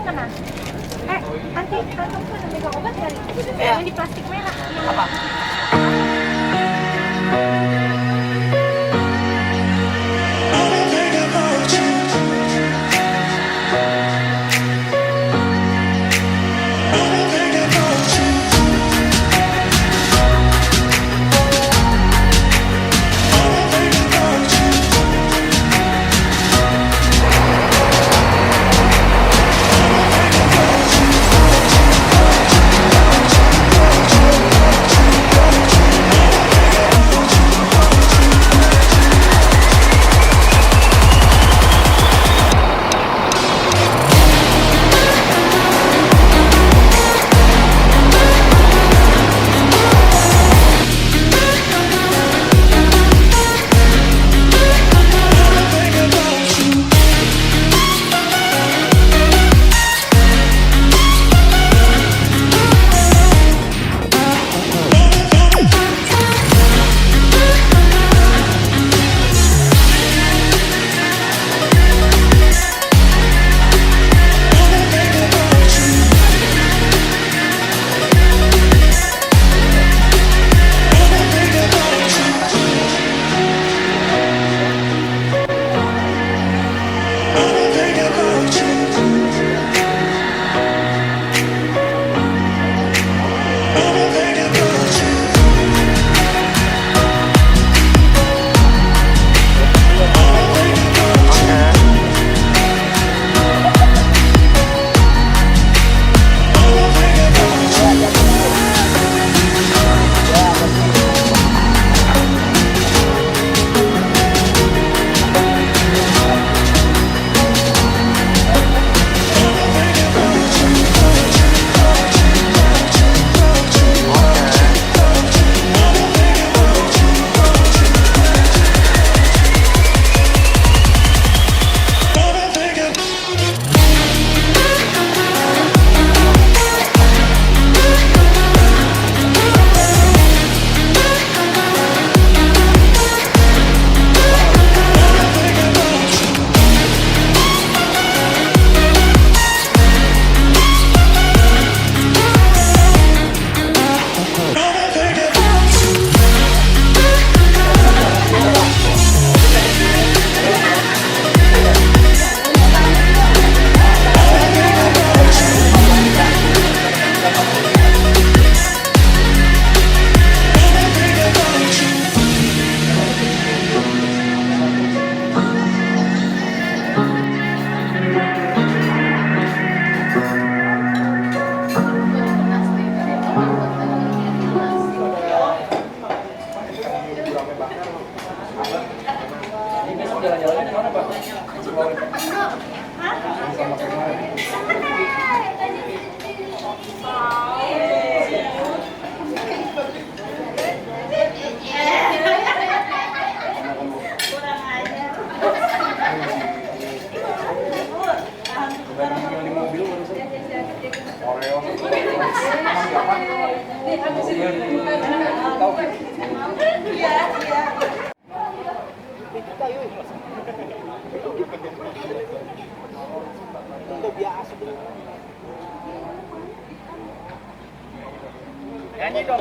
kena. Anti kantung tuh ada megang obat kali. Iya. Yang di plastik merah. Apa?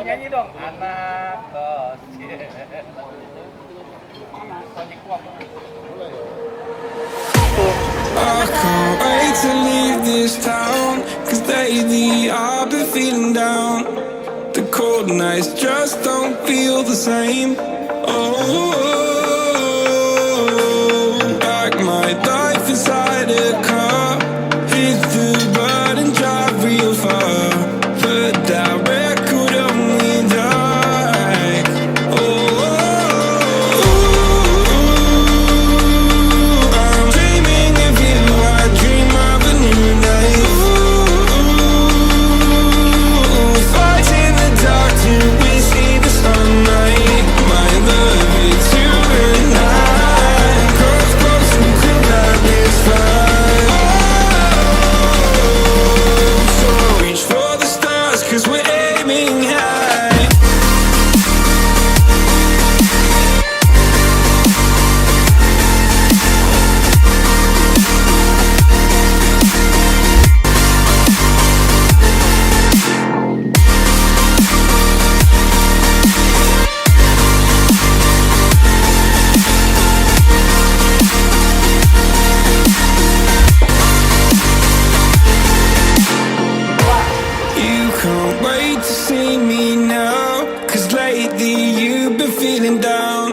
Nyanyi dong, anak kos. I can't wait to leave this town, 'cause lately I've been feeling down. The cold nights just don't feel the same. Oh, like my life inside a car, hit the button, drive real far, but that record only die. Oh, I'm dreaming of you, I dream of a new night. Fight in the dark till we see the sunlight. My love, it's you and I. Cross close and could not this fire. see me now, 'cause lately you've been feeling down.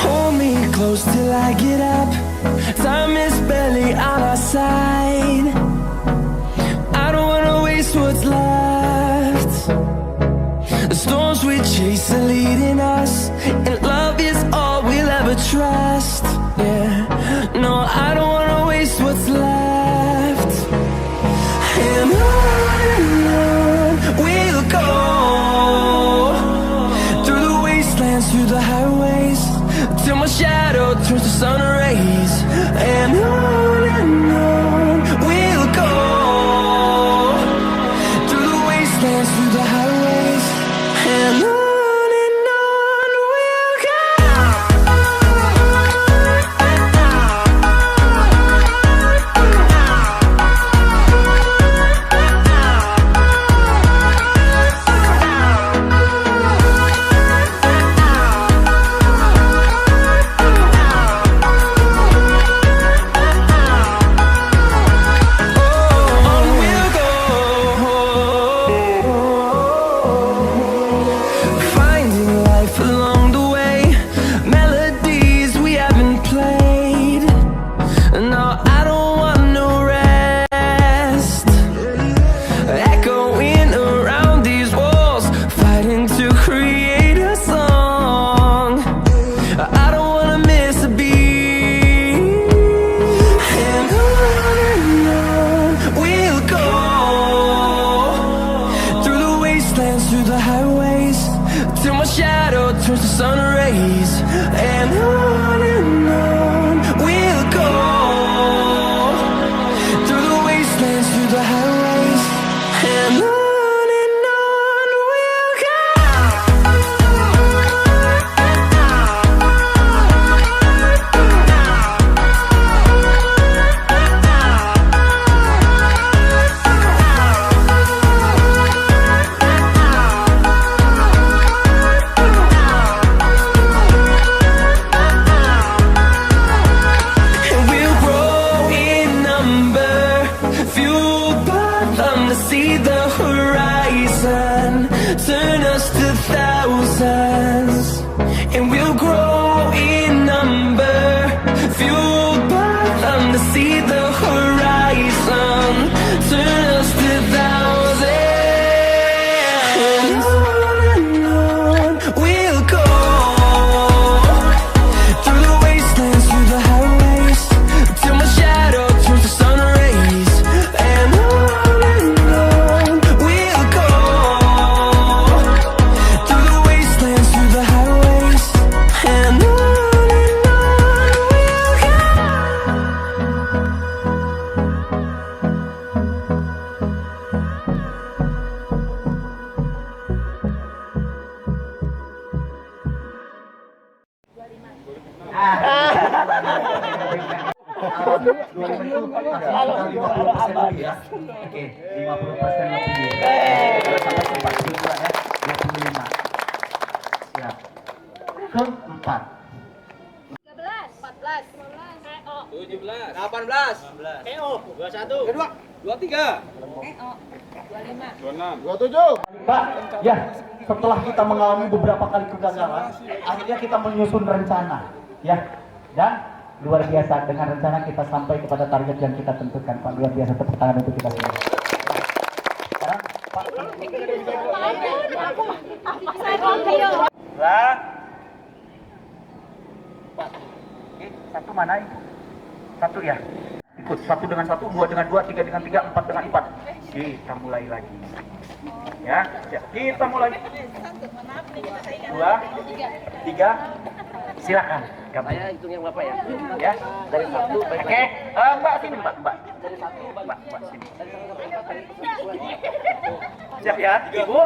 Hold me close till I get up. Time is barely on our side. I don't wanna waste what's left. The storms we chase are leading us, and love is all we'll ever trust. Yeah, no, I don't wanna waste what's left. And on we'll go, through the wastelands, through the highways, till my shadow turns to sun rays. And on we'll go, through the wastelands, through the highways, and on we'll go. Through the highways, till my shadow turns to sun rays. And on we'll go, through the wastelands, through the highways, and on we'll go. See the horizon, turn us to thousands, and we'll grow in number, fueled by them to see the horizon, turn us to thousands, and on we'll go, through the wastelands, through the highways, till my shadow turns to sun rays. And Oke, 50% lebih. Sampai 42 ya, 25. Siap. Keempat. 13, 14, 17, 18, 19, 21, kedua, 23, 25. Pak, ya setelah kita mengalami beberapa kali kegagalan, akhirnya kita menyusun rencana, ya. Dan luar biasa, dengan rencana kita sampai kepada target yang kita tentukan, Pak. Luar biasa, tepuk tangan untuk kita semua. Sekarang, Pak. lah, Pak. Oke, satu mana itu? Satu ya. Ikut, satu dengan satu, dua dengan dua, tiga dengan tiga, empat dengan empat. Kita mulai lagi. Ya, kita mulai. Dua, tiga, silakan. saya hitung yang Bapak ya. Ya, dari satu. Oke, Mbak sini, Mbak. Dari satu, Mbak sini. Siap ya, Ibu.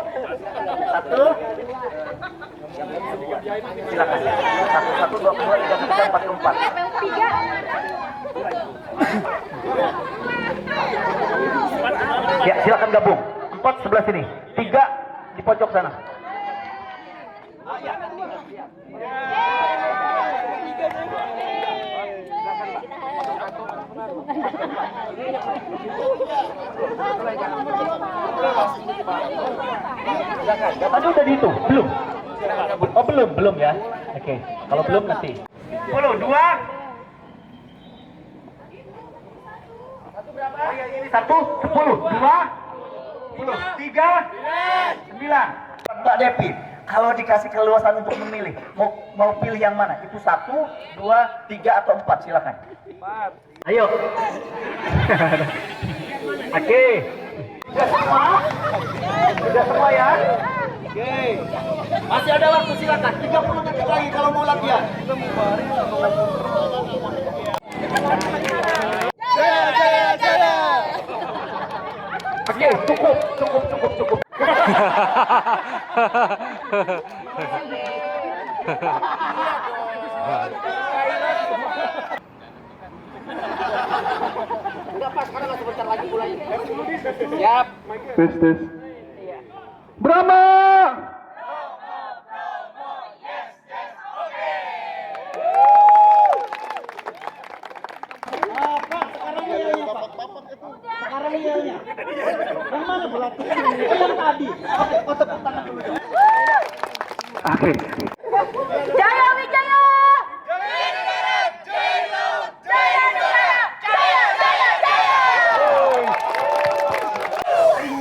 Satu. Silakan. Satu, satu, dua, dua, tiga, tiga, empat, empat. Ya, silakan gabung. 4 sebelah sini, 3 di pojok sana. Tadi udah dihitung? Belum? Oh belum ya. Oke, kalau belum nanti. 10, 2. Satu, 10, 2, 10, 3, 9. Mbak Depi, kalau dikasih keluasan untuk memilih, mau pilih yang mana? Itu 1, 2, 3 atau 4, silakan. 4. Ayo. Oke. Sudah semua? Sudah semua ya? Oke. Masih ada waktu, silakan. 30 detik lagi kalau mau latihan. Jaya. Oke, cukup. Udah pas, karena nggak sebentar lagi mulai. Siap. Tes. Brahma. Sekarang yelnya. Yang mana pelatihnya? Yang tadi. Oke, tepuk tangan dulu. Oke. Jaya Wijaya!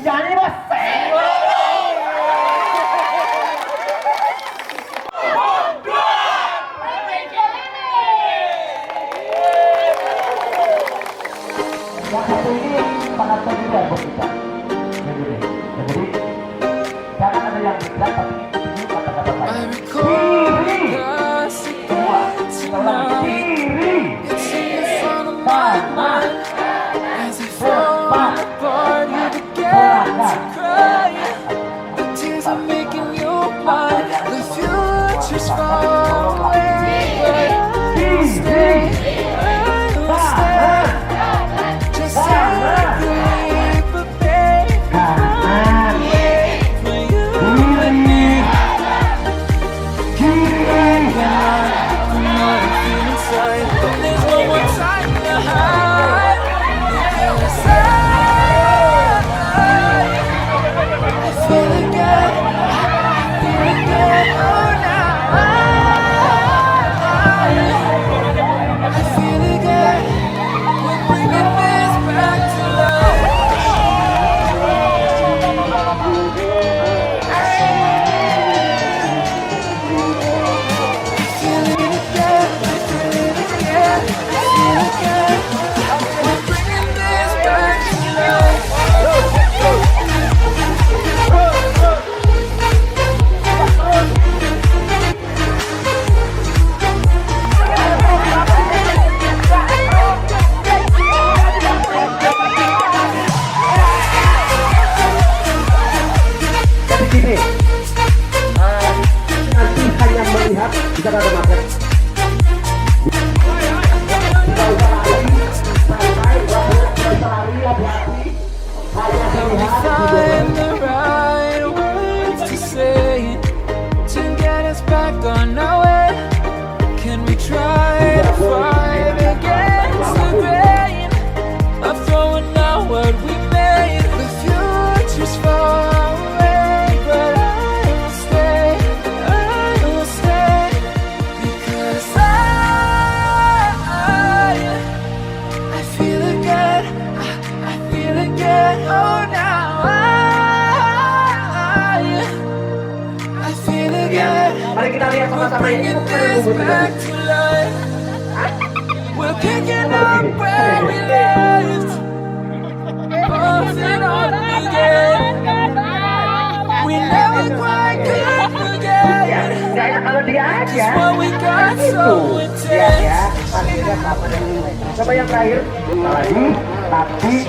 Jadi mas. Yang satu ini sangat berbeda buat kita. Jadi jangan ada yang beda, tapi ikuti kata-kata saya. Kiri. Semua. Kita ulangi. Kiri. Kanan. Depan. Belakang. Mari kita lihat sama-sama ini. We're picking up where we left, pausing on again. We never quite could forget. Kalau dia aja, what we got so intense. Coba yang terakhir, lagi, tapi.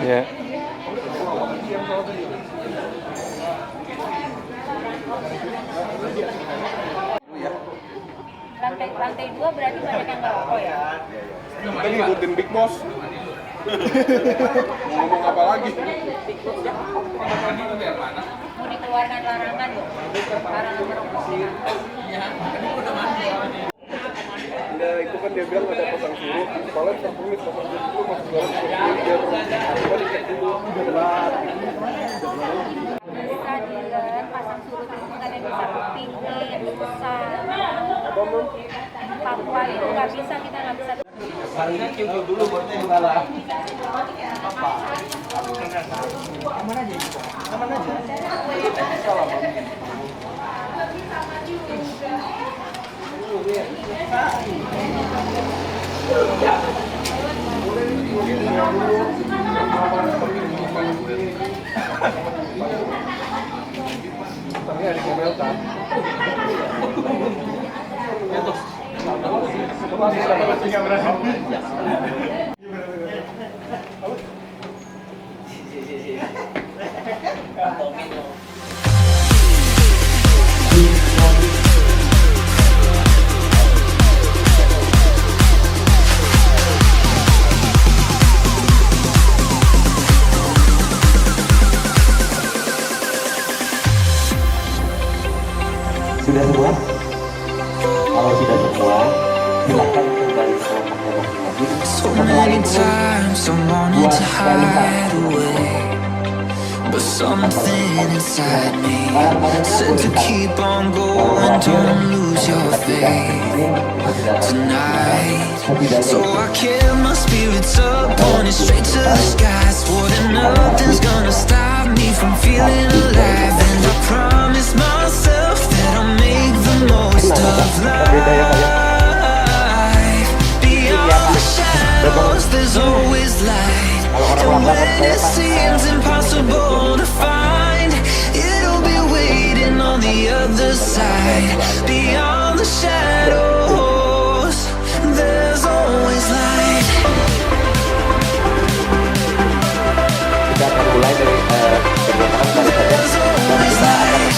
Ya. Lantai 2 berarti banyak yang ngerokok ya? Kita ngikutin Big Boss. Mau ngomong apa lagi? Mau dikeluarkan larangan loh, larangan merokok. Nah, itu kan dia bilang ada pasang surut. Soalnya tertulis pasang surut itu masuk dalam Bisa Dylan, pasang surut itu nggak ada yang bisa kepingin, susah. Papua itu nggak bisa, kita nggak bisa. Kalinya cium dulu baru kalah. Tapi ada komel kan? Sudah semua? Kalau sudah semua, silakan kembali ke kelompoknya masing-masing. So many times I wanted to hide away, but something inside me said to keep on going, don't lose your faith tonight. So I kept my spirits up, pointed straight to the sky, swore that nothing's gonna stop me from feeling alive. And I promised myself that I'll make the most of life. Beyond the shadows, there's always light. And when it seems impossible to find, it'll be waiting on the other side. Beyond the shadows, there's always light. Kita akan mulai dari kegiatan tadi saja. There's always light.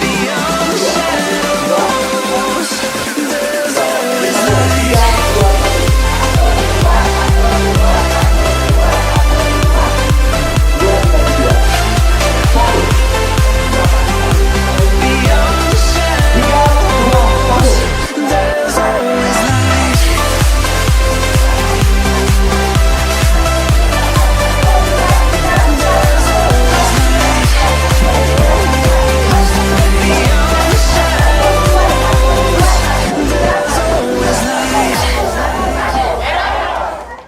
Beyond the shadows, there's always light. Beyond the shadows, there's always light. There's always light. Beyond the shadows, there's always light.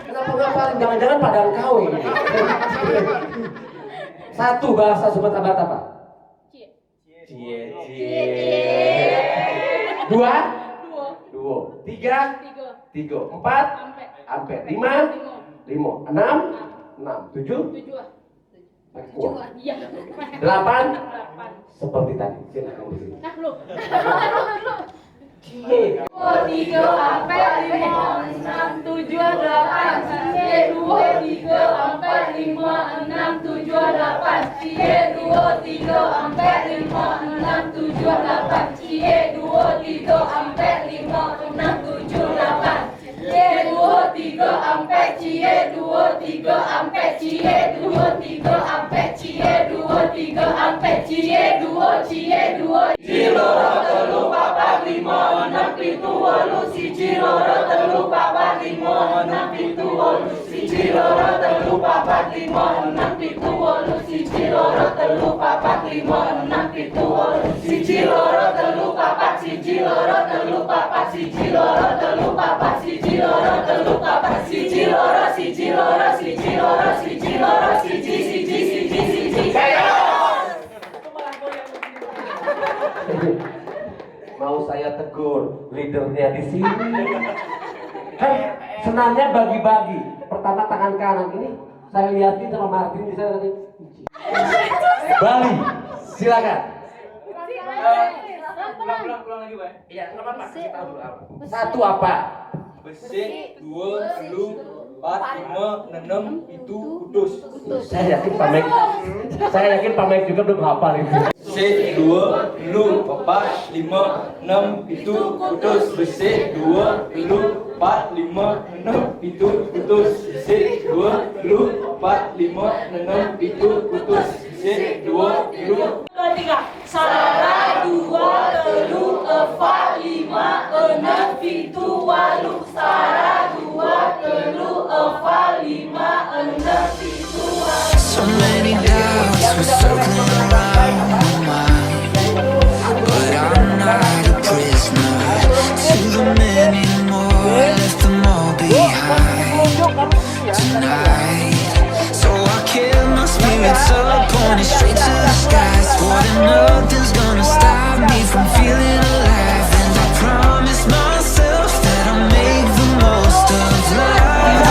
Kenapa? Jangan-jangan padang kawin. Satu bahasa Sumatera Barat apa? Cie. Dua? Tiga? Empat? Ampe. Lima? Enam? Tujuh? Kuat. Delapan? Seperti tadi. Silakan di sini. Cie. 2, 3, sampai 5, 6, 7, 8. Cie 2, 3, sampai 5, 6, 7, 8. Cie 2, 3, sampai 5, 6, 7, 8. Cie 2, 3, sampai 5, 6, 7, 8. Cie 2, 3, sampai Cie 2, 3, sampai Cie 2, 3, sampai Cie 2, 3, sampai Cie 2, Cie 2. Ciloro telu papat lima enam pitu wolu siji loro telu papat lima enam pitu wolu siji loro telu papat lima enam pitu wolu siji loro telu papat lima enam pitu wolu siji loro telu papat siji loro telu papat siji loro telu papat siji loro telu papat siji loro siji loro siji loro siji loro siji siji siji siji. Mau saya tegur leadernya di sini. Kan senamnya bagi-bagi. Pertama tangan kanan ini saya lihatin sama Martin di sana tadi. Bali, silakan. Pulang lagi, Pak. Iya, kenapa Pak? Kasih tahu dulu apa. Satu apa? Besi, dua, lu, 4, 5, 6, itu putus. Saya yakin Pak Mike juga belum hafal itu. C2, lu 4, 5, 6, itu putus. C2, lu 4, 5, 6, itu putus. C2, lu 4, 5, 6, itu putus. C2, lu Ketiga, salah 2, telu, 4, 5, 6, pitu, walu. Salah 2, telu, 4, 5, 6, pitu, walu. So many doubts were circling around my mind, but I'm not a prisoner to them anymore. Left them all behind tonight. So I kept my spirits up, pointed straight to the skies, for nothing's gonna stop me from feeling alive. And I promised myself that I'll make the most of life.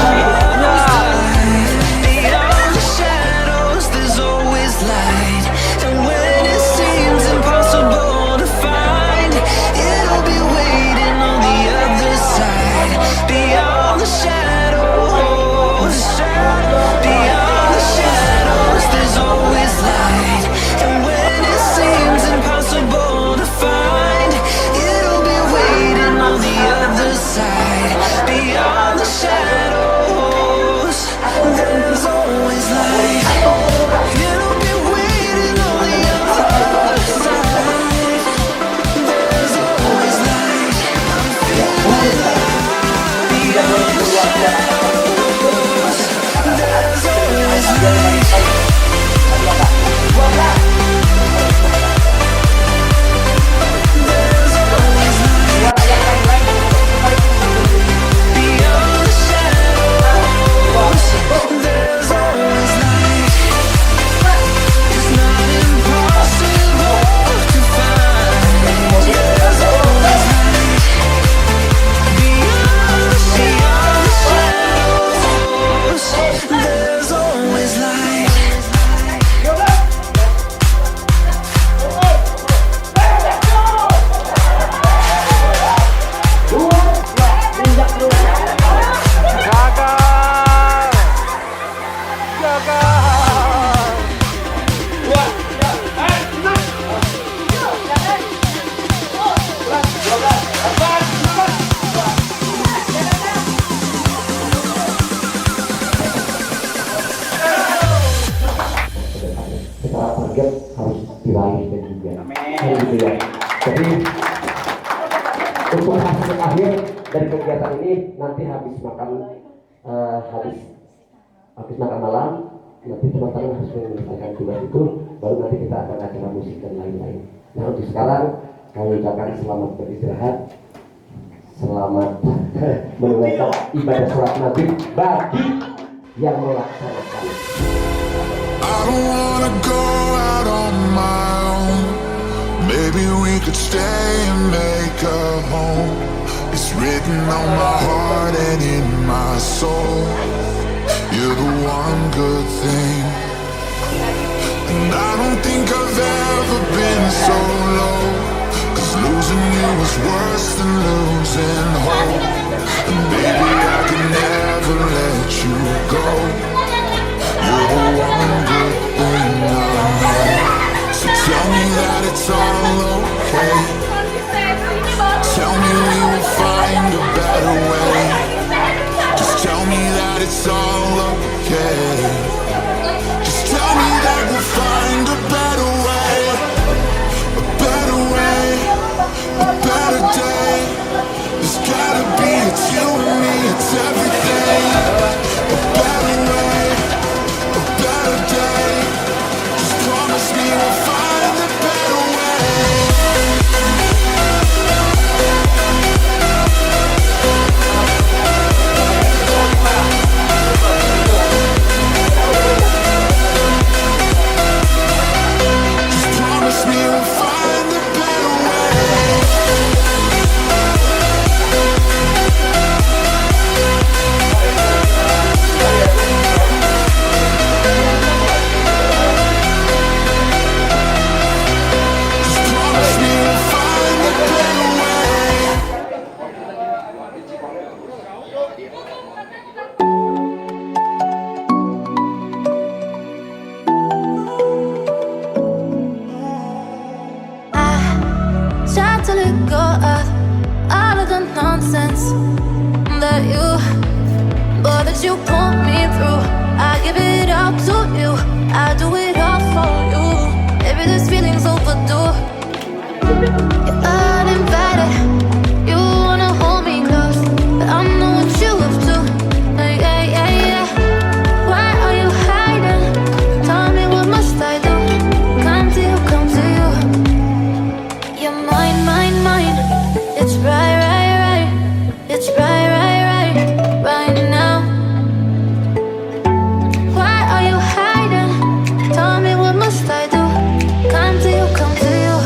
Beyond the shadows, there's always light. And when it seems impossible to find, it'll be waiting on the other side. Beyond the shadows, beyond the shadows, there's always light. And when it seems impossible to find, it'll be waiting on the other side. Beyond the shadows, there's always light. It'll be waiting on the other side. There's always light. I'm feeling alive. Beyond the shadows, there's always light. There's always light. Beyond the shadows, there's always light. It's not impossible to find. There's always light. Beyond the shadows, there's always light. Secara target harus diraih dan juga gitu ya. Jadi untuk hasil akhir dari kegiatan ini nanti habis makan malam, nanti teman-teman harus menyelesaikan tugas itu, baru nanti kita akan acara musik dan lain-lain. Nah untuk sekarang kami ucapkan selamat beristirahat, selamat menunaikan ibadah sholat maghrib bagi yang melaksanakan. I don't wanna go out on my own. Maybe we could stay and make a home. It's written on my heart and in my soul. You're the one good thing. And I don't think I've ever been so low, 'cause losing you was worse than losing hope. And baby, I can never let you go. You're the one good thing I know. So tell me that it's all okay. Tell me we will find a better way. Just tell me that it's all okay. Just tell me that we'll find a better way. A better way, a better day. There's gotta be, it's you and me, it's everything. A better way, a better day. Just promise me we'll find a better way. that you pull me through. I give it up to you. I do it all for you. Maybe this feeling's overdue. You're uninvited. You wanna hold me close, but I know what you up to. Yeah, yeah, yeah. Why are you hiding? Tell me what must I do? Come to you, come to you. You're mine, mine, mine. It's right, right, right. It's right, right, right, right now. Why are you hiding? Tell me what must I do? Come to you, come to you.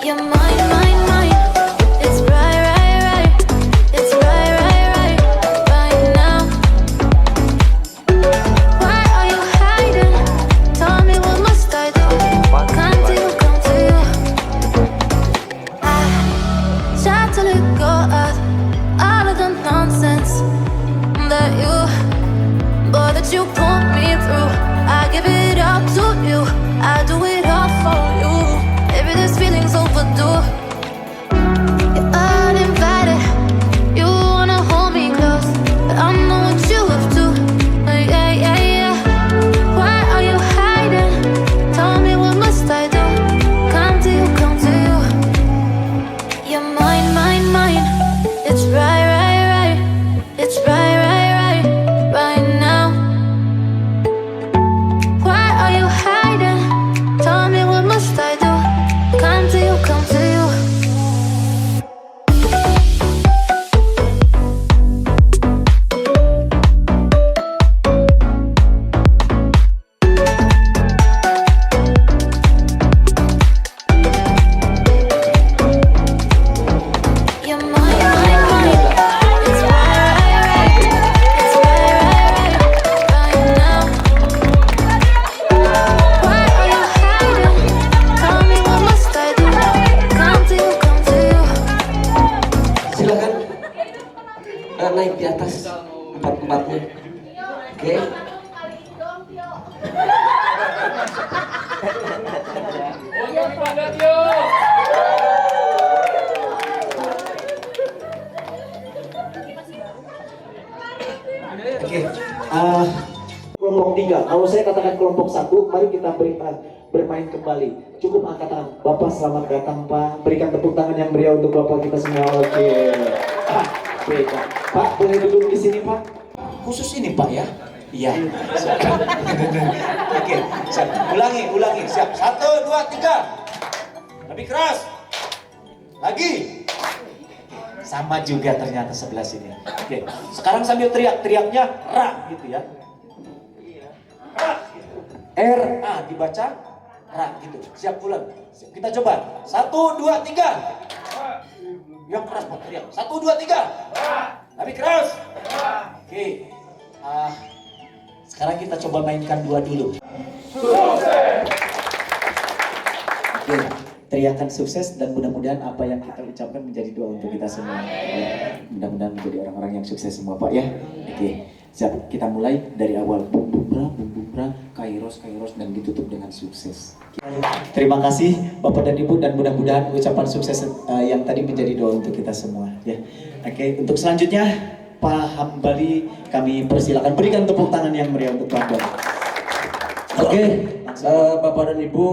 You're mine, mine, mine. It's right, right, right. It's right, right, right, right now. Why are you hiding? Tell me what must I do? Come to you, come to you. I try to let go of all of the nonsense that you put me through. I give it up to you. I do it all for you. Maybe this feeling's overdue. You're uninvited. You wanna hold me close, but I know what you up to. Yeah, yeah, yeah. Why are you hiding? Tell me what must I do? Come to you, come to you. You're mine, mine, mine. It's right, right, right. It's right, right, right, right now. Why are you hiding? Tell me what must I do? Come to you, come to you. You're mine, mine, mine. It's right, right, right. It's right, right, right, right now. Why are you hiding? Tell me what must I do? Come to you, come to you. Silakan naik di atas empat-empatnya. Oke. Oke, kelompok 3. Kalau saya katakan kelompok 1, mari kita bermain kembali. Cukup angkat tangan. Bapak selamat datang Pak. Berikan tepuk tangan yang meriah untuk Bapak kita semua. Oke. Oke, Pak boleh duduk di sini Pak. Khusus ini Pak ya. Iya. Oke, siap. Ulangi. Siap. 1, 2, 3. Lebih keras. Lagi. Sama juga ternyata sebelah sini. Oke, sekarang sambil teriaknya ra gitu ya. R A dibaca ra gitu. Siap ulang. Kita coba. 1, 2, 3. Yang keras Pak teriak. 1, 2, 3. Lebih keras. Oke. Sekarang kita coba mainkan dua dulu. Oke. Teriakan sukses dan mudah-mudahan apa yang kita ucapkan menjadi doa untuk kita semua. Ya, mudah-mudahan menjadi orang-orang yang sukses semua Pak ya. Oke, siap. Kita mulai dari awal. Bum bum kairos dan ditutup dengan sukses. Terima kasih Bapak dan Ibu dan mudah-mudahan ucapan sukses yang tadi menjadi doa untuk kita semua ya. Oke, untuk selanjutnya Pak Hambali kami persilakan berikan tepuk tangan yang meriah untuk Bapak. Oke, Bapak dan Ibu,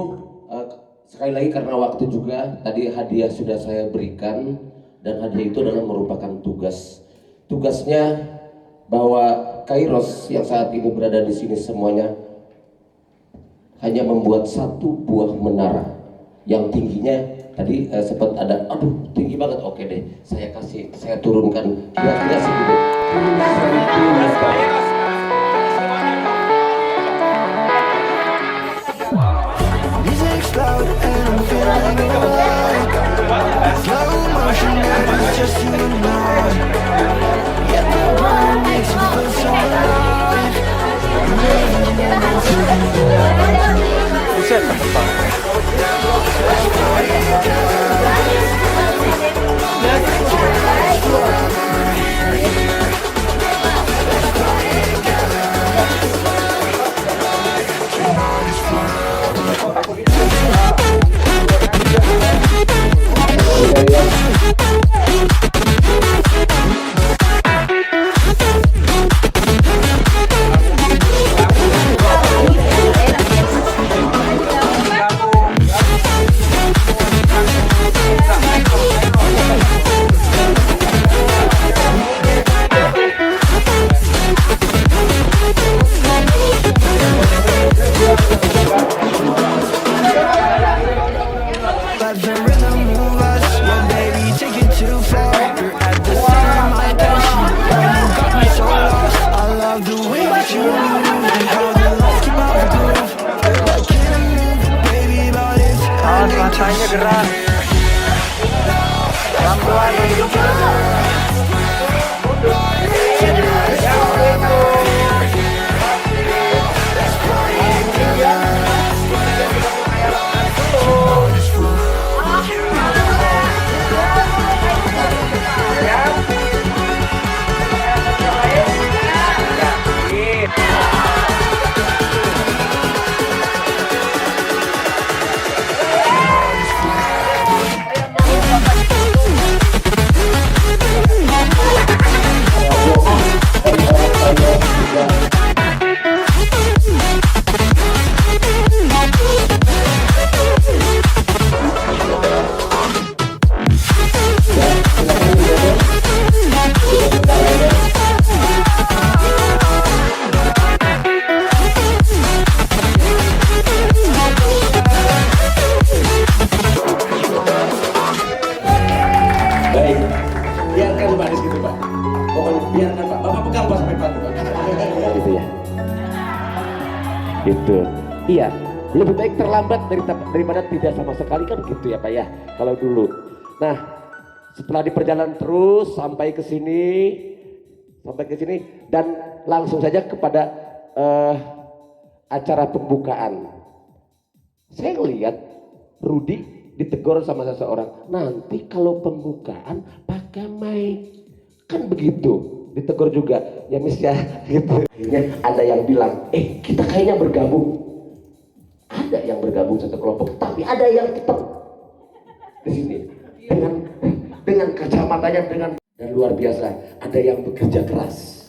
sekali lagi karena waktu juga, tadi hadiah sudah saya berikan dan hadiah itu adalah merupakan tugasnya bahwa Kairos yang saat ini berada di sini semuanya hanya membuat satu buah menara yang tingginya tadi sempat ada, aduh tinggi banget, oke deh, saya turunkan kira-kira segini. Music's loud and I'm feeling alright. Slow motion and it's just you and I. Yeah, my mind makes me feel so alive. Buset, gitu Pak. Pokoknya biarkan Pak, Bapak pegang pas sampai Pak. Gitu ya. Gitu. Iya, lebih baik terlambat daripada tidak sama sekali kan gitu ya Pak ya. Kalau dulu. Nah, setelah di perjalanan terus sampai ke sini dan langsung saja kepada acara pembukaan. Saya lihat Rudi ditegur sama seseorang, nanti kalau pembukaan pakai mic, kan begitu. Ditegur juga, ya Miss ya, gitu. Akhirnya ada yang bilang, kita kayaknya bergabung. Ada yang bergabung satu kelompok, tapi ada yang tetap di sini dengan kacamatanya dan luar biasa. Ada yang bekerja keras,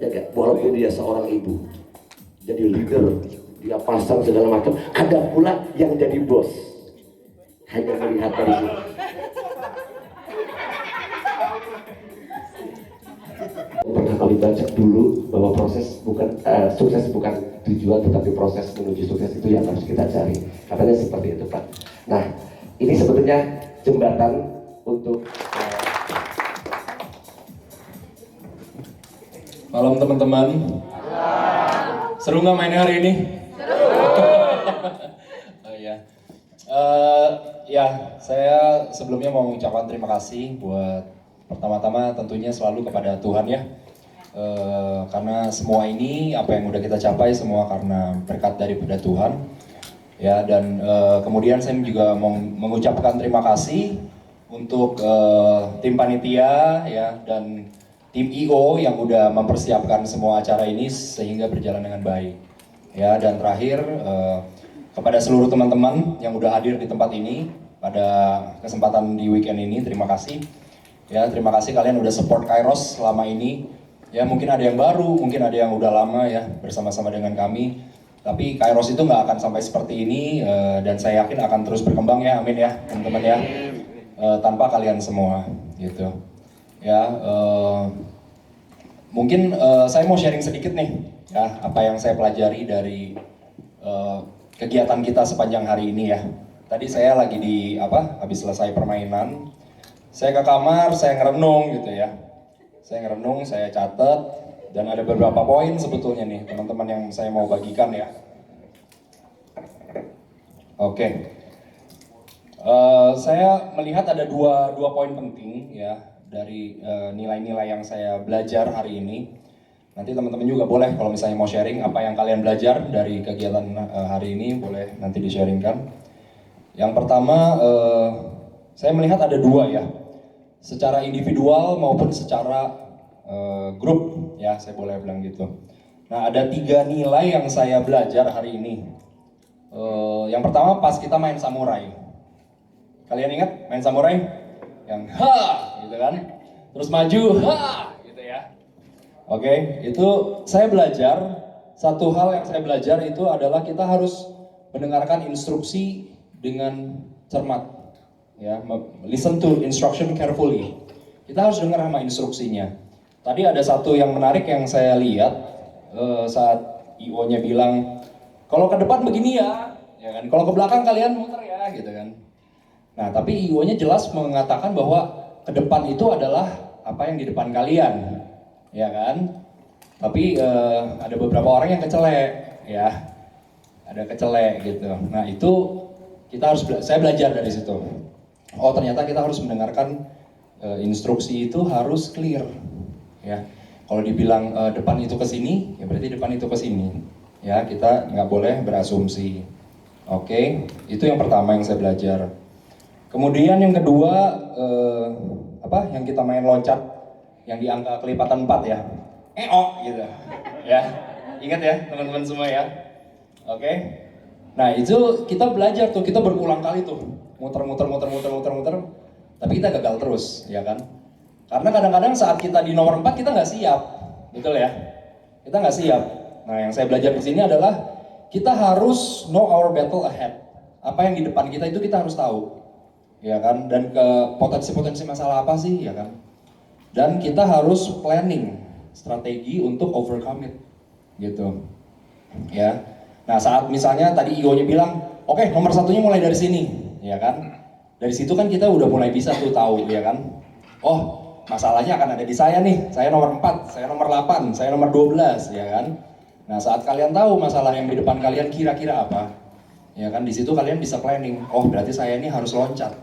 ya gak? Walaupun dia seorang ibu, jadi leader, dia pasang segala macam. Ada pula yang jadi bos, hanya melihat dari sini. Pernah kali baca dulu bahwa proses bukan sukses bukan tujuan, tetapi proses menuju sukses itu yang harus kita cari. Katanya seperti itu Pak. Nah, ini sebetulnya jembatan untuk Malam teman-teman. Seru nggak mainnya hari ini? Seru. Oh iya. Ya, saya sebelumnya mau mengucapkan terima kasih buat pertama-tama tentunya selalu kepada Tuhan ya. Karena semua ini apa yang udah kita capai semua karena berkat daripada Tuhan. Ya, dan kemudian saya juga mau mengucapkan terima kasih untuk tim panitia ya dan tim IO yang udah mempersiapkan semua acara ini sehingga berjalan dengan baik. Ya, dan terakhir kepada seluruh teman-teman yang udah hadir di tempat ini pada kesempatan di weekend ini, terima kasih. Ya, terima kasih kalian udah support Kairos selama ini. Ya, mungkin ada yang baru, mungkin ada yang udah lama ya bersama-sama dengan kami. Tapi Kairos itu nggak akan sampai seperti ini dan saya yakin akan terus berkembang ya, amin ya teman-teman ya. Tanpa kalian semua gitu. Ya, mungkin saya mau sharing sedikit nih ya apa yang saya pelajari dari kegiatan kita sepanjang hari ini ya. Tadi saya lagi habis selesai permainan, saya ke kamar, saya ngerenung gitu ya. Saya ngerenung, saya catat, dan ada beberapa poin sebetulnya nih teman-teman yang saya mau bagikan ya. Oke. Saya melihat ada dua poin penting ya dari nilai-nilai yang saya belajar hari ini. Nanti teman-teman juga boleh kalau misalnya mau sharing apa yang kalian belajar dari kegiatan hari ini, boleh nanti di-sharingkan. Yang pertama, saya melihat ada dua ya, secara individual maupun secara grup ya, saya boleh bilang gitu. Nah, ada 3 nilai yang saya belajar hari ini. Yang pertama pas kita main samurai. Kalian ingat main samurai? Yang ha gitu kan, terus maju ha gitu ya. Oke, itu saya belajar, satu hal yang saya belajar itu adalah kita harus mendengarkan instruksi dengan cermat ya, listen to instruction carefully. Kita harus dengar sama instruksinya. Tadi ada satu yang menarik yang saya lihat saat IO-nya bilang kalau ke depan begini ya kan, kalau ke belakang kalian muter ya gitu kan. Nah, tapi IO-nya jelas mengatakan bahwa ke depan itu adalah apa yang di depan kalian, ya kan? Tapi ada beberapa orang yang kecelek, ya, ada kecelek gitu. Nah, itu saya belajar dari situ. Oh, ternyata kita harus mendengarkan instruksi itu harus clear, ya. Kalau dibilang depan itu ke sini, ya berarti depan itu ke sini, ya. Kita nggak boleh berasumsi. Oke, itu yang pertama yang saya belajar. Kemudian yang kedua, yang kita main loncat, yang di angka kelipatan 4 ya, gitu, ya, ingat ya teman-teman semua ya, oke. Nah itu kita belajar tuh, kita berulang kali tuh, muter, tapi kita gagal terus, ya kan? Karena kadang-kadang saat kita di nomor 4 kita nggak siap, betul ya? Kita nggak siap. Nah yang saya belajar di sini adalah kita harus know our battle ahead. Apa yang di depan kita itu kita harus tahu, ya kan? Dan ke potensi-potensi masalah apa sih, ya kan? Dan kita harus planning strategi untuk overcome it, gitu, ya. Nah saat misalnya tadi IO-nya bilang, oke, nomor satunya mulai dari sini, ya kan? Dari situ kan kita udah mulai bisa tuh tahu, ya kan? Oh, masalahnya akan ada di saya nih. Saya nomor 4, saya nomor 8, saya nomor 12, ya kan? Nah, saat kalian tahu masalah yang di depan kalian kira-kira apa, ya kan, di situ kalian bisa planning. Oh, berarti saya ini harus loncat.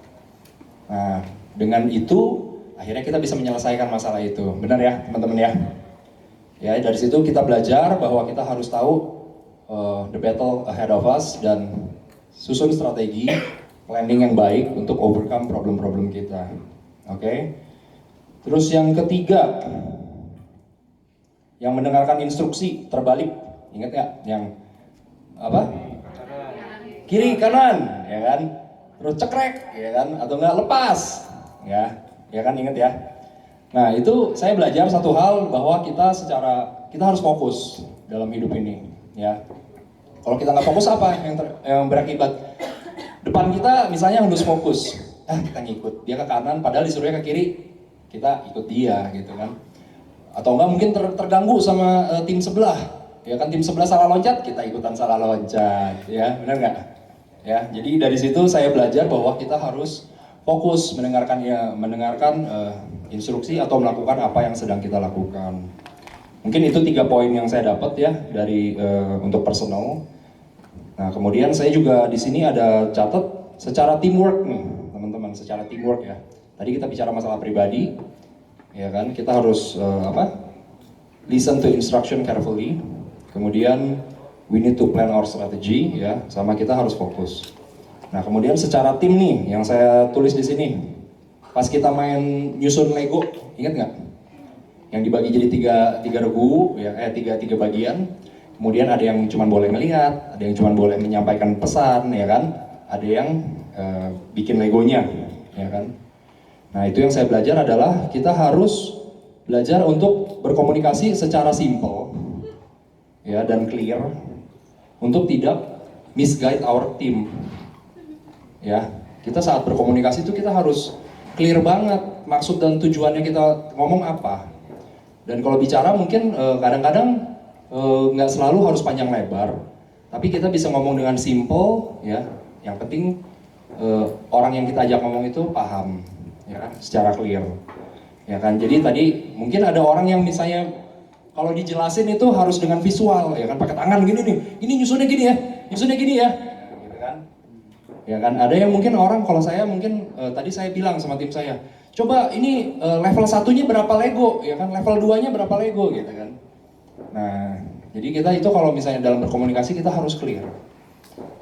Nah, dengan itu akhirnya kita bisa menyelesaikan masalah itu. Benar ya, teman-teman ya? Ya, dari situ kita belajar bahwa kita harus tahu the battle ahead of us dan susun strategi planning yang baik untuk overcome problem-problem kita. Oke? Terus yang ketiga, yang mendengarkan instruksi terbalik. Ingat nggak? Yang apa? Kiri kanan, ya kan? Terus cekrek, ya kan? Atau nggak lepas, ya kan, ingat ya. Nah, itu saya belajar satu hal bahwa kita harus fokus dalam hidup ini, ya. Kalau kita nggak fokus apa yang berakibat? Depan kita misalnya harus fokus, kita ngikut dia ke kanan, padahal disuruhnya ke kiri, kita ikut dia, gitu kan. Atau enggak mungkin terganggu sama tim sebelah, ya kan, tim sebelah salah loncat, kita ikutan salah loncat, ya, benar nggak? Ya, jadi dari situ saya belajar bahwa kita harus fokus mendengarkan instruksi atau melakukan apa yang sedang kita lakukan. Mungkin itu 3 poin yang saya dapat ya dari untuk personal. Nah, kemudian saya juga di sini ada catat secara teamwork nih, teman-teman, secara teamwork ya. Tadi kita bicara masalah pribadi, ya kan, kita harus listen to instruction carefully. Kemudian we need to plan our strategy, ya, sama kita harus fokus. Nah, kemudian secara tim nih, yang saya tulis di sini, pas kita main nyusun Lego, ingat nggak? Yang dibagi jadi tiga regu, ya, tiga bagian. Kemudian ada yang cuma boleh melihat, ada yang cuma boleh menyampaikan pesan, ya kan? Ada yang bikin Legonya, ya kan? Nah, itu yang saya belajar adalah kita harus belajar untuk berkomunikasi secara simple, ya, dan clear, untuk tidak misguide our team. Ya, kita saat berkomunikasi itu kita harus clear banget maksud dan tujuannya kita ngomong apa. Dan kalau bicara mungkin kadang-kadang nggak selalu harus panjang lebar, tapi kita bisa ngomong dengan simple, ya. Yang penting orang yang kita ajak ngomong itu paham, ya, secara clear, ya kan. Jadi tadi mungkin ada orang yang misalnya kalau dijelasin itu harus dengan visual, ya kan, pakai tangan gini nih, ini nyusunnya gini ya, gitu kan. Ya kan, ada yang mungkin orang, kalau saya mungkin tadi saya bilang sama tim saya, coba ini level 1-nya berapa Lego, ya kan, level 2-nya berapa Lego, gitu kan. Nah, jadi kita itu kalau misalnya dalam berkomunikasi kita harus clear,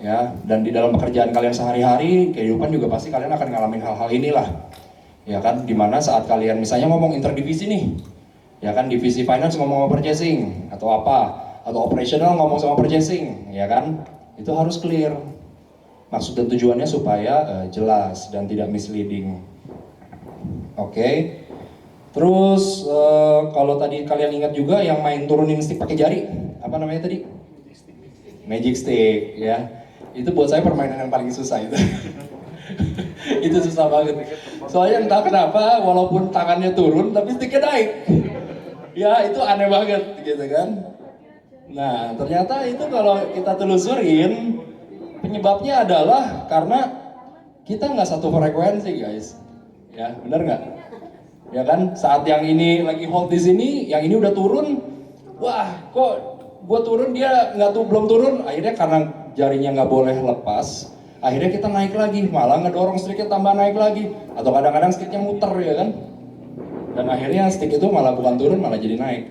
ya. Dan di dalam pekerjaan kalian sehari-hari, kehidupan juga pasti kalian akan ngalamin hal-hal inilah, ya kan. Dimana saat kalian misalnya ngomong interdivisi nih, ya kan, divisi finance ngomong sama purchasing atau apa, atau operational ngomong sama purchasing, ya kan, itu harus clear maksud dan tujuannya supaya jelas dan tidak misleading. Oke. Terus kalau tadi kalian ingat juga yang main turunin stick pakai jari, apa namanya tadi? Magic stick, ya. Itu buat saya permainan yang paling susah itu. Itu susah banget. Soalnya entah kenapa walaupun tangannya turun tapi sticknya naik. Ya, itu aneh banget gitu kan. Nah, ternyata itu kalau kita telusurin, penyebabnya adalah karena kita nggak satu frekuensi, guys. Ya, benar nggak? Ya kan, saat yang ini lagi hold di sini, yang ini udah turun, wah, kok gua turun dia belum turun. Akhirnya karena jarinya nggak boleh lepas, akhirnya kita naik lagi, malah ngedorong sticknya tambah naik lagi, atau kadang-kadang sticknya muter, ya kan. Dan akhirnya stick itu malah bukan turun, malah jadi naik.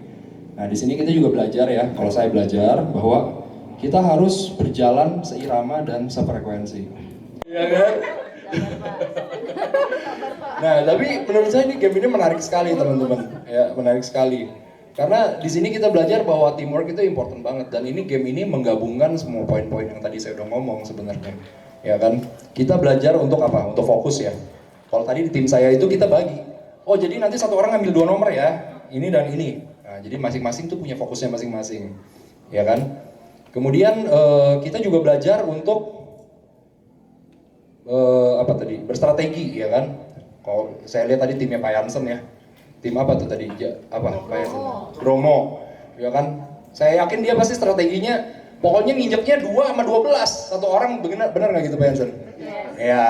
Nah, di sini kita juga belajar ya, kalau saya belajar bahwa kita harus berjalan seirama dan sefrekuensi. Iya kan? Nah, tapi menurut saya ini game ini menarik sekali, teman-teman. Ya, menarik sekali. Karena di sini kita belajar bahwa teamwork itu important banget, dan ini game ini menggabungkan semua poin-poin yang tadi saya udah ngomong sebenarnya. Ya kan? Kita belajar untuk apa? Untuk fokus ya. Kalau tadi di tim saya itu kita bagi. Oh, jadi nanti satu orang ngambil 2 nomor ya. Ini dan ini. Nah, jadi masing-masing tuh punya fokusnya masing-masing. Ya kan? Kemudian kita juga belajar untuk berstrategi, ya kan. Kalau saya lihat tadi timnya Pak Jansen ya, tim apa tuh tadi? Pak Jansen? Bromo, ya kan. Saya yakin dia pasti strateginya, pokoknya nginjeknya 2 sama 12, satu orang benar nggak gitu Pak Jansen? Ya.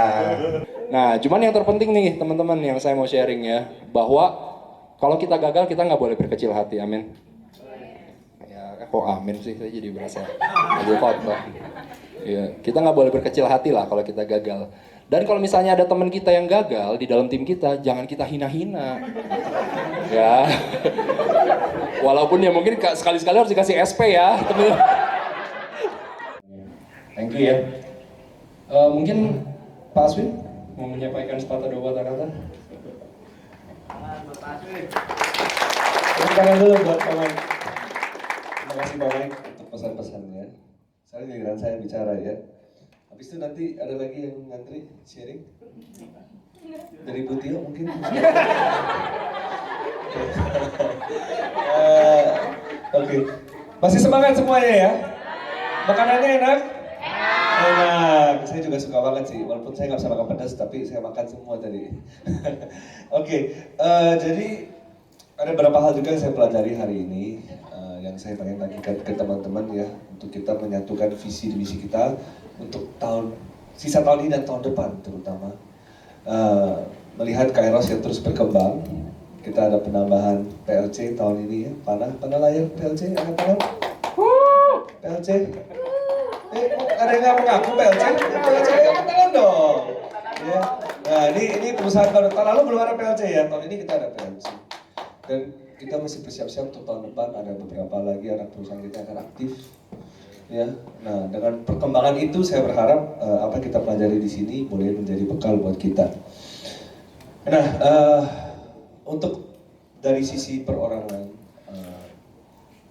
Nah, cuman yang terpenting nih teman-teman yang saya mau sharing ya, bahwa Kalau kita gagal, kita nggak boleh berkecil hati, amin. Ya, kok amin sih, saya jadi berasa lagi khotbah. Ya, kita nggak boleh berkecil hati lah kalau kita gagal. Dan kalau misalnya ada teman kita yang gagal di dalam tim kita, jangan kita hina-hina. Ya, walaupun ya mungkin sekali-sekali harus dikasih SP ya, teman. Thank you ya. Mungkin Pak Aswin mau menyampaikan sepatah dua patah kata. Tepuk tangan dulu buat Pak Mike. Terima kasih Pak Mike untuk pesan-pesannya. Saya giliran saya bicara ya. Habis itu nanti ada lagi yang ngantri sharing. Dari Bu Tio mungkin. Oke. Masih semangat semuanya ya? Makanannya enak? Enak. Saya juga suka banget sih. Walaupun saya nggak bisa makan pedas, tapi saya makan semua tadi. Oke. Jadi ada beberapa hal juga yang saya pelajari hari ini yang saya pengen bagikan ke teman-teman ya, untuk kita menyatukan visi misi kita untuk sisa tahun ini dan tahun depan terutama. Melihat Kairos yang terus berkembang, kita ada penambahan PLC tahun ini ya. Mana layar PLC? Angkat tangan. PLC. Ada yang nggak mengaku PLC? PLC angkat tangan dong. Ya. Nah ini perusahaan baru. Tahun lalu belum ada PLC ya. Tahun ini kita ada PLC. Dan kita masih bersiap-siap untuk tahun depan, ada beberapa lagi anak perusahaan kita akan aktif. Ya, nah dengan perkembangan itu saya berharap apa yang kita pelajari di sini boleh menjadi bekal buat kita. Nah, untuk dari sisi perorangan,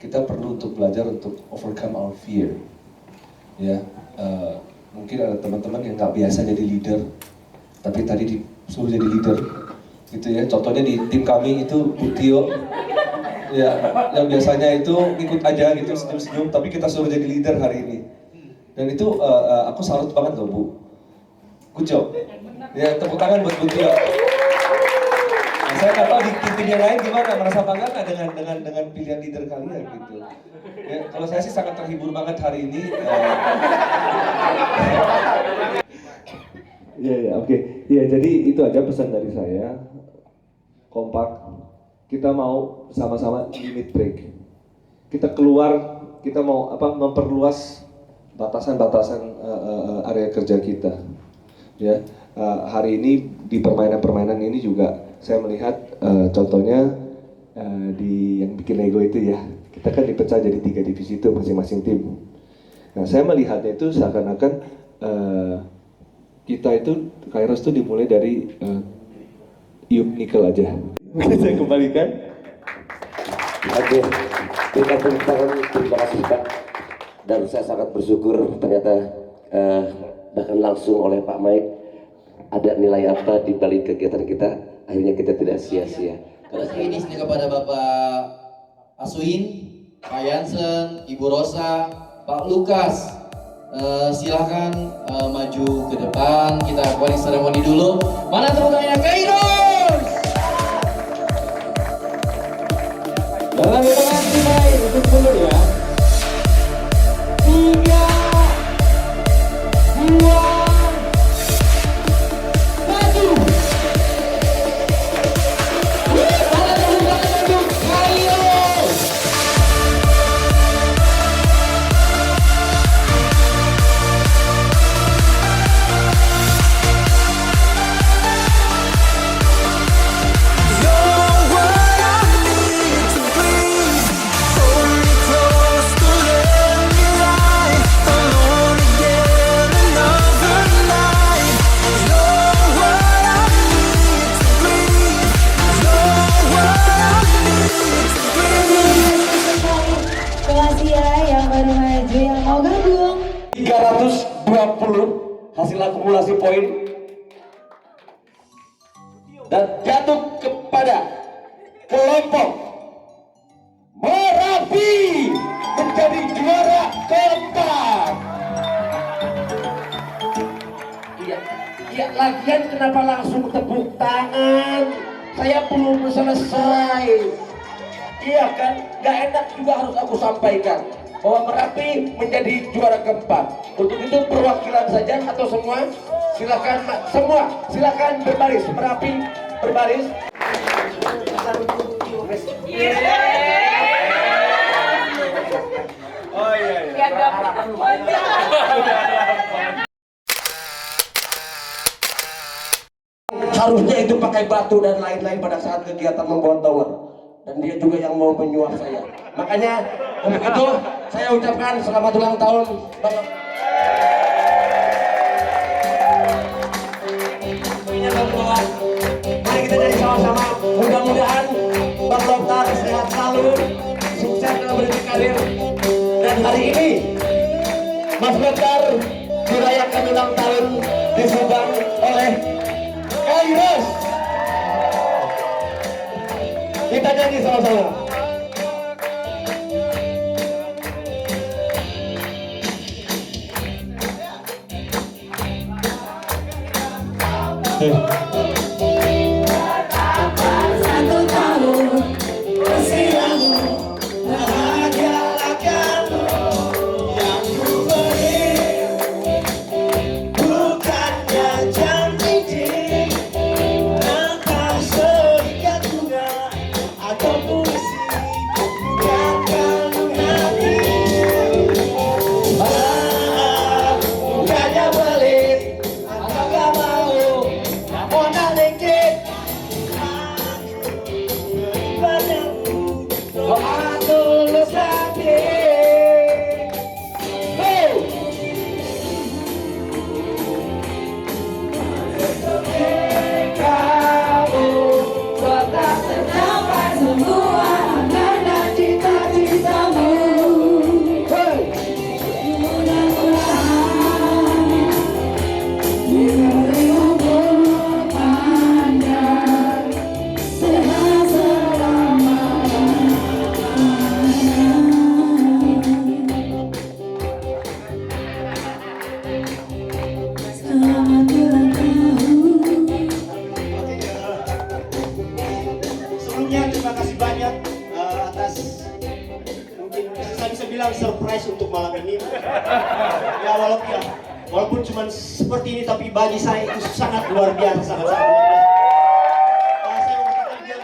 kita perlu untuk belajar untuk overcome our fear. Ya, mungkin ada teman-teman yang nggak biasa jadi leader, tapi tadi disuruh jadi leader, gitu ya. Contohnya di tim kami itu Bu Tio. Ya, yang biasanya itu ikut aja gitu senyum-senyum, tapi kita suruh jadi leader hari ini. Dan itu aku salut banget loh Bu. Good job. Ya, tepuk tangan buat Bu Tio. Nah, saya nggak tahu di tim yang lain gimana, merasa bangga nggak dengan pilihan leader kalian gitu. Ya, kalau saya sih sangat terhibur banget hari ini. Oke. Ya, jadi itu aja pesan dari saya. Kompak. Kita mau sama-sama limit break. Kita keluar, kita mau memperluas batasan-batasan area kerja kita. Ya, hari ini di permainan-permainan ini juga saya melihat contohnya di yang bikin Lego itu ya. Kita kan dipecah jadi 3 divisi itu masing-masing tim. Nah, saya melihatnya itu seakan-akan kita itu Kairos itu dimulai dari iup nikel aja. Mungkin saya kembalikan. Oke, kita terima kasih Pak. Dan saya sangat bersyukur ternyata bahkan langsung oleh Pak Mike ada nilai apa di balik kegiatan kita. Akhirnya kita tidak sia-sia. Terus ini kepada Bapak Aswin, Pak Yansen, Ibu Rosa, Pak Lukas. Silakan maju ke depan. Kita awali seremoni dulu. Mana tepuk tangannya Kairos? Dalam hitungan dimulai untuk dulu ya. 3, 2, 1. Mau gabung? 320 hasil akumulasi poin dan jatuh kepada kelompok Merapi menjadi juara keempat. Iya, lagian kenapa langsung tepuk tangan? Saya belum selesai. Iya kan, gak enak juga harus aku sampaikan bahwa Merapi menjadi juara keempat. Untuk itu perwakilan saja atau semua? Silakan semua, silakan berbaris. Merapi berbaris. pakai batu dan lain-lain pada saat kegiatan membawa tower. Dan dia juga yang mau menyuap saya. Makanya untuk itu saya ucapkan selamat ulang tahun Bang. Mari kita jadi sama-sama. Mudah-mudahan Bang Dokter sehat selalu, sukses dalam politik karir. Dan hari ini Mas Dokter dirayakan ulang tahun di Subang oleh Kairos. Kita nyanyi sama-sama. Satu tahun masih lalu, bahagialah kamu yang ku beri, bukannya jam cincin atau serikat bunga atau puisi, bukan kalung hati. Bukannya pelit atau gak mau, namun dikit padamu doa tulus hati. Kamu tetap tercapai semua angan dan cita-citamu. Mudah-mudahan diberi umur panjang, sehat selamanya. Selamat ulang tahun. Sebelumnya terima kasih banyak atas mungkin saya bisa bilang surprise untuk malam ini. Ya walaupun cuma seperti ini tapi bagi saya itu sangat luar biasa, sangat luar biasa. Saya mau katakan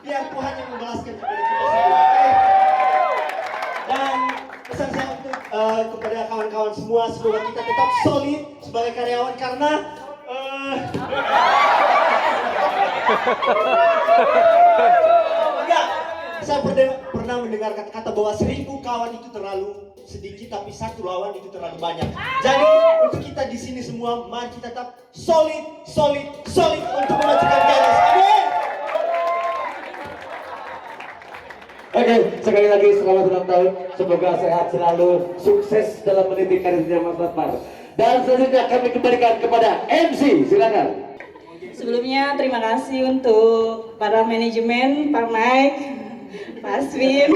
biar Tuhan yang membalaskan kepada kita semua. Dan pesan saya untuk kepada kawan-kawan semua, semoga kita tetap solid sebagai karyawan karena enggak, saya pernah mendengar kata-kata bahwa 1000 kawan itu terlalu sedikit, tapi 1 lawan itu terlalu banyak. Jadi untuk kita di sini semua, mari kita tetap solid untuk memajukan Kairos. Amin. Oke, sekali lagi selamat ulang tahun. Semoga sehat selalu, sukses dalam meniti karirnya Mas Ratmar. Dan selanjutnya kami kembalikan kepada MC, silakan. Sebelumnya terima kasih untuk para manajemen, Pak Mike, Pak Aswin,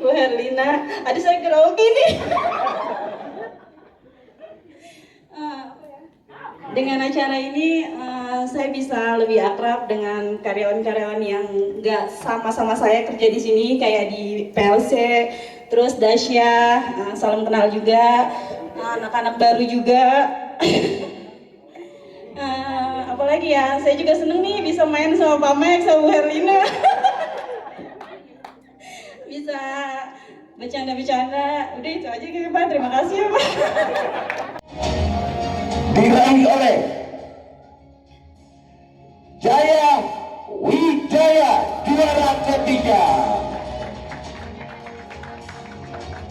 Bu Herlina. Aduh saya grogi nih. Dengan acara ini saya bisa lebih akrab dengan karyawan-karyawan yang nggak sama-sama saya kerja di sini kayak di PLC, terus Dasya, salam kenal juga, anak-anak baru juga. Apalagi ya, saya juga seneng nih bisa main sama Pak Mike, sama Bu Herlina. Bisa bercanda-bercanda. Udah itu aja gitu Pak, terima kasih ya Pak. Diraih oleh Jaya Wijaya, juara ketiga.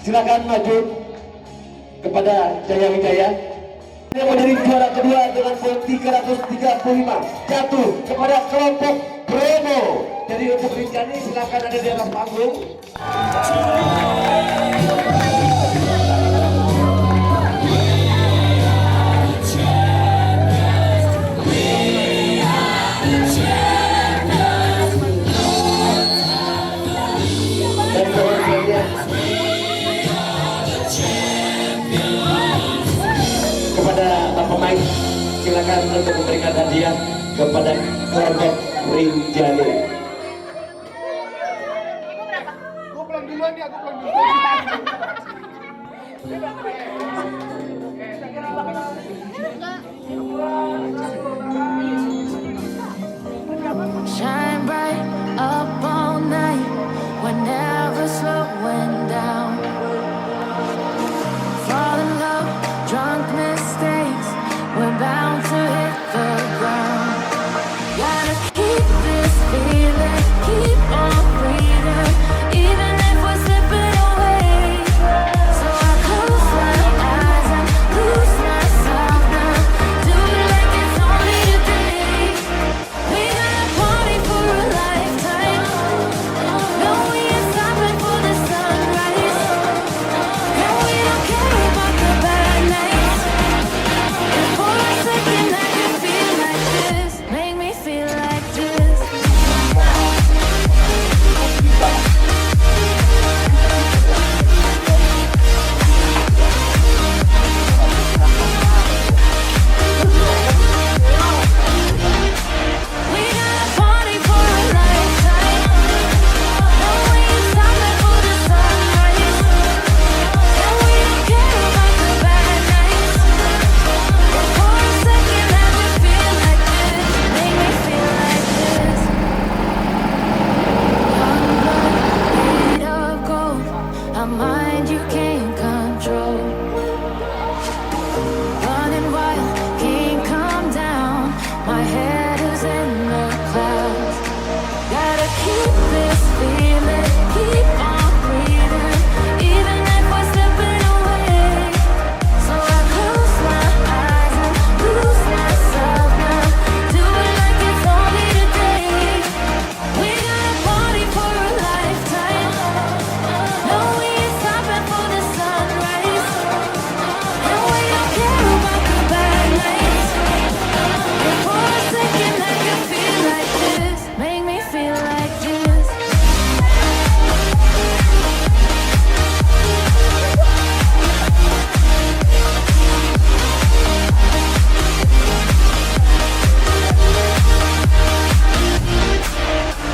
Silakan maju kepada Jaya Wijaya. Yang menjadi juara kedua dengan poin 335 jatuh kepada kelompok Bromo. Jadi untuk Rinjani silakan ada di atas panggung. Dan kemudiannya kepada pemain silakan untuk memberikan hadiah kepada kelompok Rinjani. Shine bright up all night, we're never slowing down. Fall in love, drunk mistakes, we're bound to hit the ground. keep this feeling, keep on breathing, even if we're slipping away. So I close my eyes and lose myself now. Do it like it's only today. We got a party for a lifetime. No, we ain't stopping for the sunrise. And we don't care about the bad nights. And for a second I can feel like this. Make me feel like this.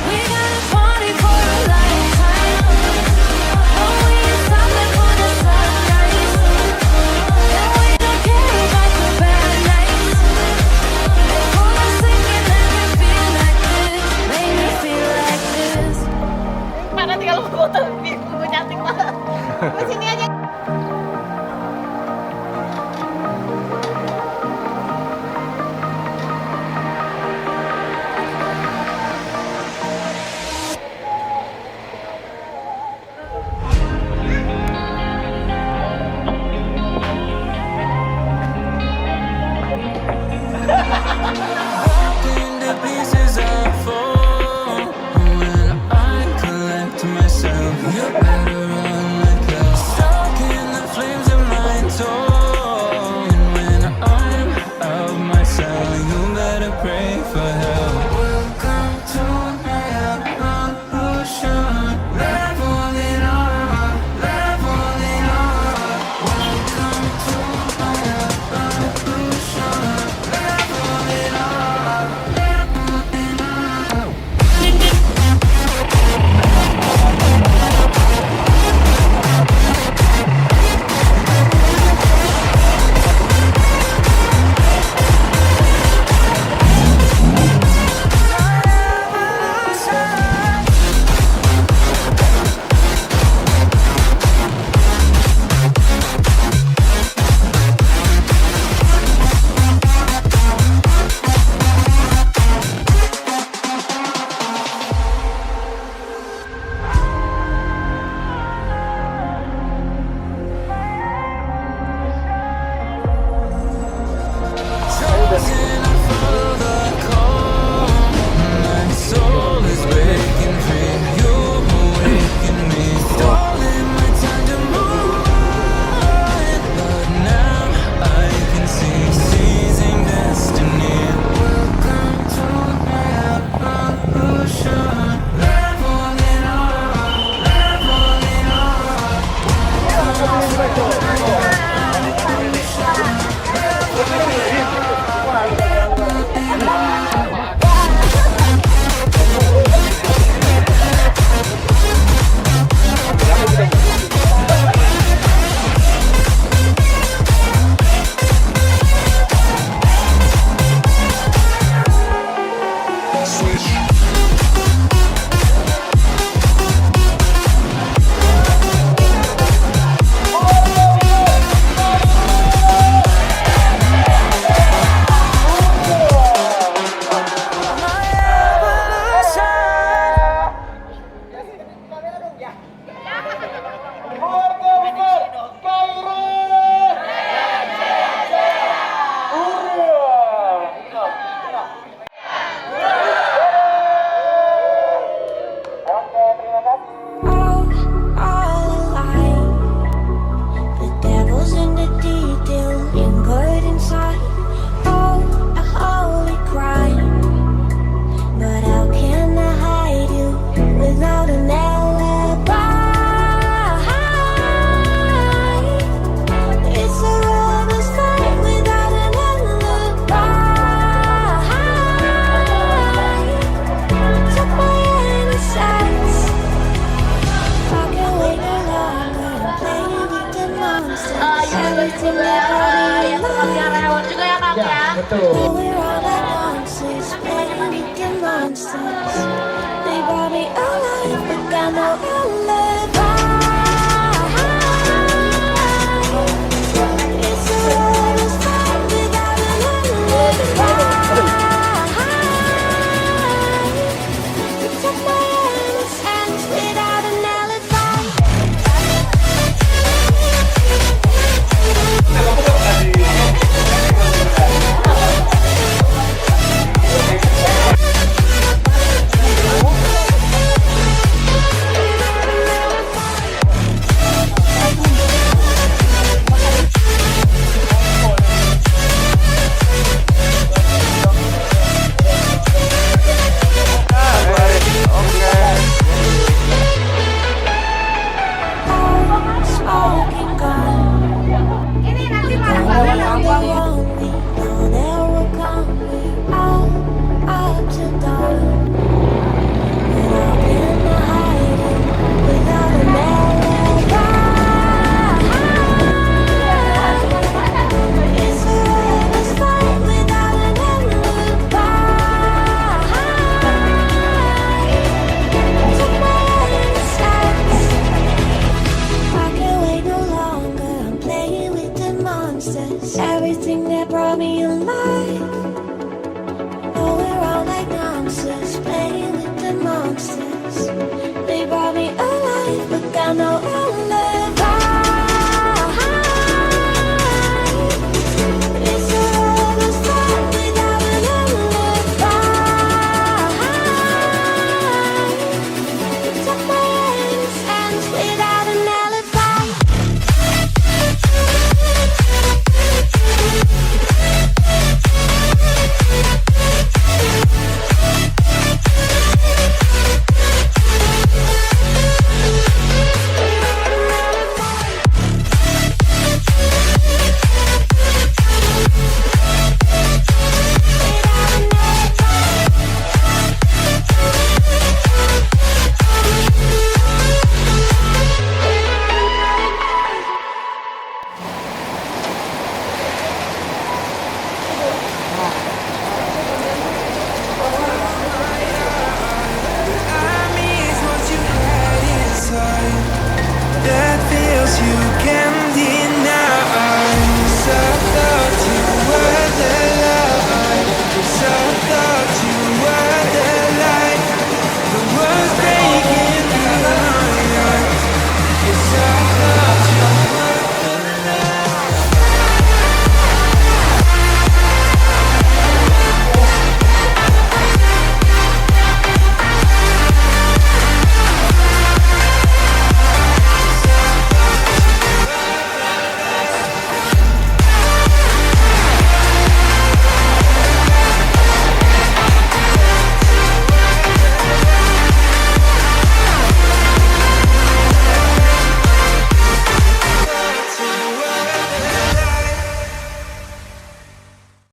We got a party for a lifetime. No, we ain't stopping for the sunrise. And we don't care about the bad nights. And for a second I can feel like this. Make me feel like this. Mana tinggal foto, gue cantik banget. Gue sini aja. Into pieces I fall when I collect myself. You better run like hell. Stuck in the flames of my soul. And when I'm out of my cell, you better pray for help. Welcome to my evolution. Leveling up, leveling up. Welcome to my evolution. Leveling up, leveling up. Chosen to follow the call. My soul is breaking free. You awaken me. Stalling my time to move on. But now I can see seizing destiny. Welcome to my evolution. Leveling up, leveling up. All alive. The devil's in the detail, lingered inside. Oh, a holy crime. But how can I hide you without an alibi? It's a robber's fight without an alibi. Took my innocence. I can't wait no longer to play with the monsters. Everything that I Reward juga ya Kang ya. Betul. we're all at once, playing with the monsters.